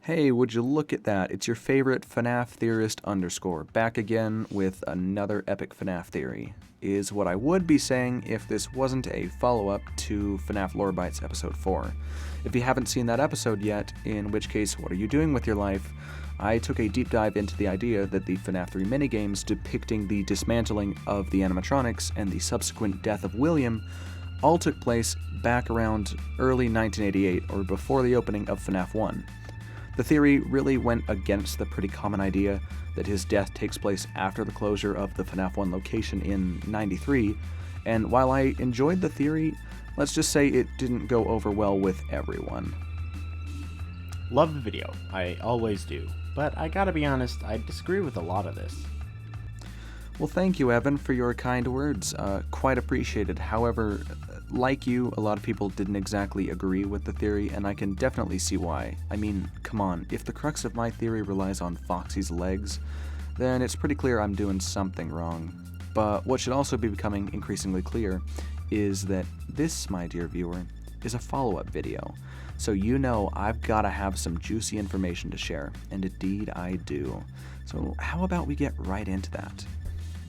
Hey, would you look at that? It's your favorite FNaF theorist underscore, back again with another epic FNaF theory, is what I would be saying if this wasn't a follow-up to FNaF Lore Bites episode 4. If you haven't seen that episode yet, in which case, what are you doing with your life? I took a deep dive into the idea that the FNaF 3 minigames depicting the dismantling of the animatronics and the subsequent death of William all took place back around early 1988, or before the opening of FNaF 1. The theory really went against the pretty common idea that his death takes place after the closure of the FNaF 1 location in '93, and while I enjoyed the theory, let's just say it didn't go over well with everyone. Love the video, I always do, but I gotta be honest, I disagree with a lot of this. Well, thank you, Evan, for your kind words. Quite appreciated. However, like you, a lot of people didn't exactly agree with the theory, and I can definitely see why. I mean, come on, if the crux of my theory relies on Foxy's legs, then it's pretty clear I'm doing something wrong. But what should also be becoming increasingly clear is that this, my dear viewer, is a follow-up video. So you know I've gotta have some juicy information to share, and indeed I do. So how about we get right into that?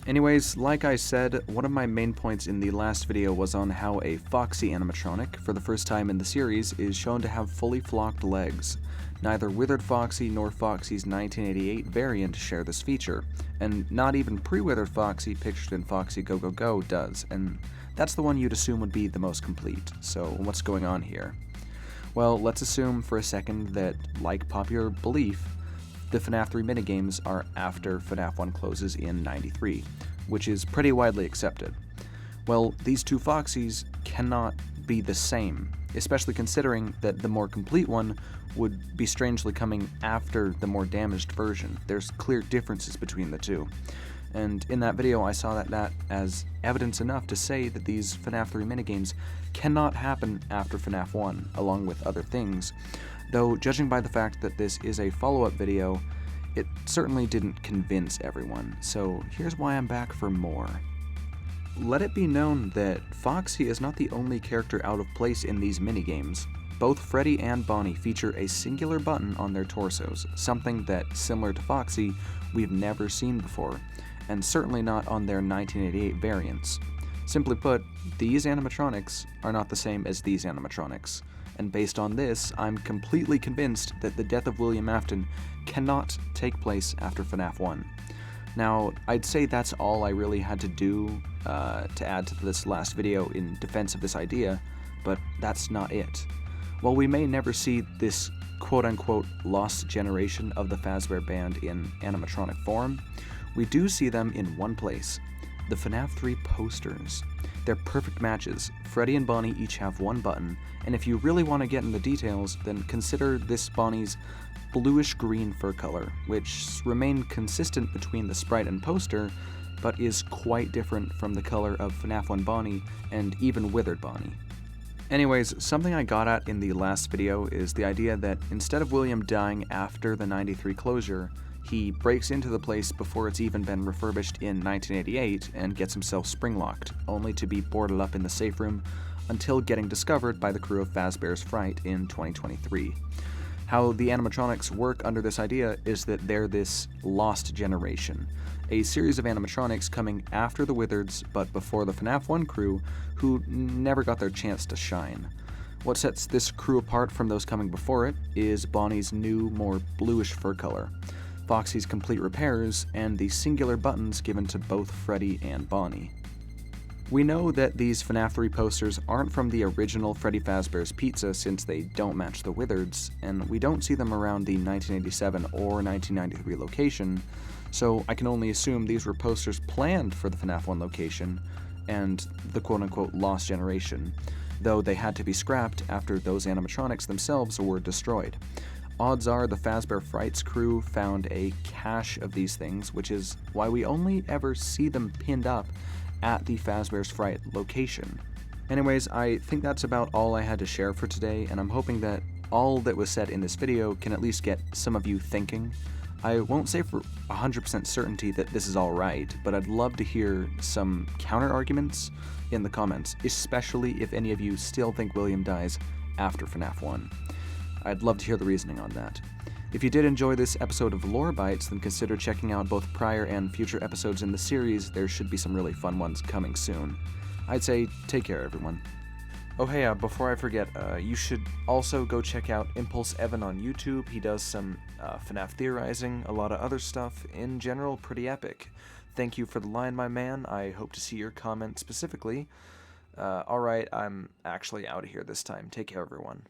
Anyways, like I said, one of my main points in the last video was on how a Foxy animatronic, for the first time in the series, is shown to have fully flocked legs. Neither Withered Foxy nor Foxy's 1988 variant share this feature, and not even pre-Withered Foxy pictured in Foxy Go Go Go does, and that's the one you'd assume would be the most complete. So what's going on here? Well, let's assume for a second that, like popular belief, the FNaF 3 minigames are after FNaF 1 closes in '93, which is pretty widely accepted. Well, these two Foxies cannot be the same, especially considering that the more complete one would be strangely coming after the more damaged version. There's clear differences between the two. And in that video I saw that as evidence enough to say that these FNaF 3 minigames cannot happen after FNaF 1, along with other things. Though, judging by the fact that this is a follow-up video, it certainly didn't convince everyone, so here's why I'm back for more. Let it be known that Foxy is not the only character out of place in these minigames. Both Freddy and Bonnie feature a singular button on their torsos, something that, similar to Foxy, we've never seen before, and certainly not on their 1988 variants. Simply put, these animatronics are not the same as these animatronics. And based on this, I'm completely convinced that the death of William Afton cannot take place after FNaF 1. Now, I'd say that's all I really had to do to add to this last video in defense of this idea, but that's not it. While we may never see this quote-unquote lost generation of the Fazbear Band in animatronic form, we do see them in one place: the FNaF 3 posters. They're perfect matches. Freddy and Bonnie each have one button, and if you really want to get in the details, then consider this Bonnie's bluish-green fur color, which remained consistent between the sprite and poster, but is quite different from the color of FNaF 1 Bonnie and even Withered Bonnie. Anyways, something I got at in the last video is the idea that instead of William dying after the '93 closure, he breaks into the place before it's even been refurbished in 1988 and gets himself spring-locked, only to be boarded up in the safe room until getting discovered by the crew of Fazbear's Fright in 2023. How the animatronics work under this idea is that they're this lost generation, a series of animatronics coming after the Withereds but before the FNaF 1 crew who never got their chance to shine. What sets this crew apart from those coming before it is Bonnie's new, more bluish fur color, Foxy's complete repairs, and the singular buttons given to both Freddy and Bonnie. We know that these FNaF 3 posters aren't from the original Freddy Fazbear's Pizza since they don't match the Withereds, and we don't see them around the 1987 or 1993 location, so I can only assume these were posters planned for the FNaF 1 location and the quote-unquote lost generation, though they had to be scrapped after those animatronics themselves were destroyed. Odds are the Fazbear Fright's crew found a cache of these things, which is why we only ever see them pinned up at the Fazbear's Fright location. Anyways, I think that's about all I had to share for today, and I'm hoping that all that was said in this video can at least get some of you thinking. I won't say for 100% certainty that this is all right, but I'd love to hear some counter-arguments in the comments, especially if any of you still think William dies after FNaF 1. I'd love to hear the reasoning on that. If you did enjoy this episode of Lore Bites, then consider checking out both prior and future episodes in the series. There should be some really fun ones coming soon. I'd say take care, everyone. Oh hey, before I forget, you should also go check out Impulse Evan on YouTube. He does some FNaF theorizing, a lot of other stuff, in general pretty epic. Thank you for the line, my man. I hope to see your comment specifically. Alright, I'm actually out of here this time. Take care, everyone.